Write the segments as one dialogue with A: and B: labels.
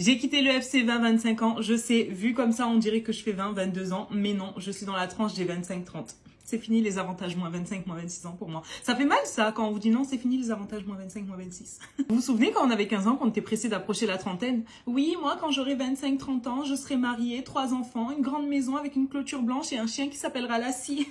A: J'ai quitté le FC 20-25 ans, je sais, vu comme ça on dirait que je fais 20-22 ans, mais non, je suis dans la tranche des 25-30. C'est fini les avantages moins 25, moins 26 ans pour moi. Ça fait mal ça quand on vous dit non, c'est fini les avantages moins 25, moins 26. Vous vous souvenez quand on avait 15 ans, qu'on était pressé d'approcher la trentaine? Oui, moi quand j'aurai 25-30 ans, je serai mariée, 3 enfants, une grande maison avec une clôture blanche et un chien qui s'appellera Lassie.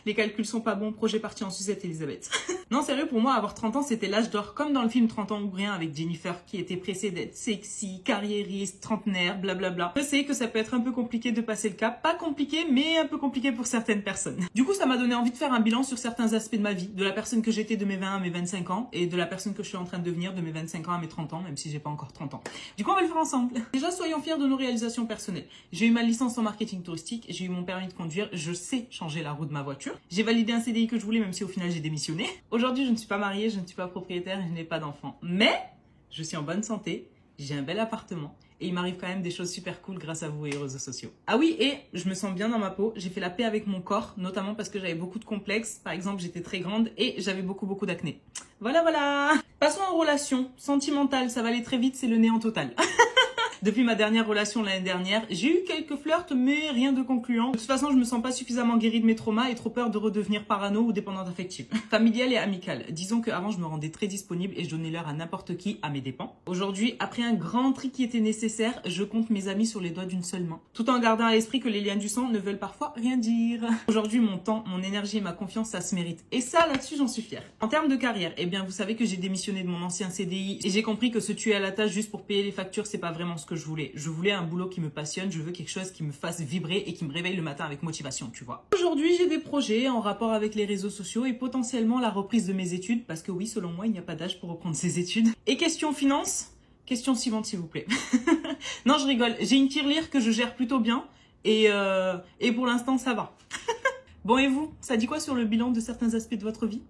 A: Les calculs sont pas bons, projet parti en sucette, Elisabeth. Non, sérieux, pour moi, avoir 30 ans, c'était l'âge d'or, comme dans le film 30 ans ou rien avec Jennifer, qui était pressée d'être sexy, carriériste, trentenaire, blablabla. Je sais que ça peut être un peu compliqué de passer le cap. Pas compliqué, mais un peu compliqué pour certaines personnes. Du coup, ça m'a donné envie de faire un bilan sur certains aspects de ma vie, de la personne que j'étais de mes 20 à mes 25 ans, et de la personne que je suis en train de devenir de mes 25 ans à mes 30 ans, même si j'ai pas encore 30 ans. Du coup, on va le faire ensemble. Déjà, soyons fiers de nos réalisations personnelles. J'ai eu ma licence en marketing touristique, j'ai eu mon permis de conduire, je sais changer la roue de ma voiture. J'ai validé un CDI que je voulais, même si au final j'ai démissionné. Aujourd'hui, je ne suis pas mariée, je ne suis pas propriétaire, je n'ai pas d'enfant. Mais je suis en bonne santé, j'ai un bel appartement et il m'arrive quand même des choses super cool grâce à vous et aux réseaux sociaux. Ah oui, et je me sens bien dans ma peau, j'ai fait la paix avec mon corps, notamment parce que j'avais beaucoup de complexes. Par exemple, j'étais très grande et j'avais beaucoup d'acné. Voilà. Passons aux relations sentimentales, ça va aller très vite, c'est le néant total. Depuis ma dernière relation l'année dernière, j'ai eu quelques flirts, mais rien de concluant. De toute façon, je me sens pas suffisamment guérie de mes traumas et trop peur de redevenir parano ou dépendante affective. Familiale et amicale. Disons qu'avant, je me rendais très disponible et je donnais l'heure à n'importe qui à mes dépens. Aujourd'hui, après un grand tri qui était nécessaire, je compte mes amis sur les doigts d'une seule main. Tout en gardant à l'esprit que les liens du sang ne veulent parfois rien dire. Aujourd'hui, mon temps, mon énergie et ma confiance, ça se mérite. Et ça, là-dessus, j'en suis fière. En termes de carrière, eh bien, vous savez que j'ai démissionné de mon ancien CDI et j'ai compris que se tuer à la tâche juste pour payer les factures, c'est pas vraiment ce que je voulais. Je voulais un boulot qui me passionne, je veux quelque chose qui me fasse vibrer et qui me réveille le matin avec motivation, tu vois. Aujourd'hui, j'ai des projets en rapport avec les réseaux sociaux et potentiellement la reprise de mes études, parce que oui, selon moi, il n'y a pas d'âge pour reprendre ses études. Et question finance, question suivante s'il vous plaît. Non, je rigole, j'ai une tirelire que je gère plutôt bien et pour l'instant, ça va. Bon, et vous, ça dit quoi sur le bilan de certains aspects de votre vie ?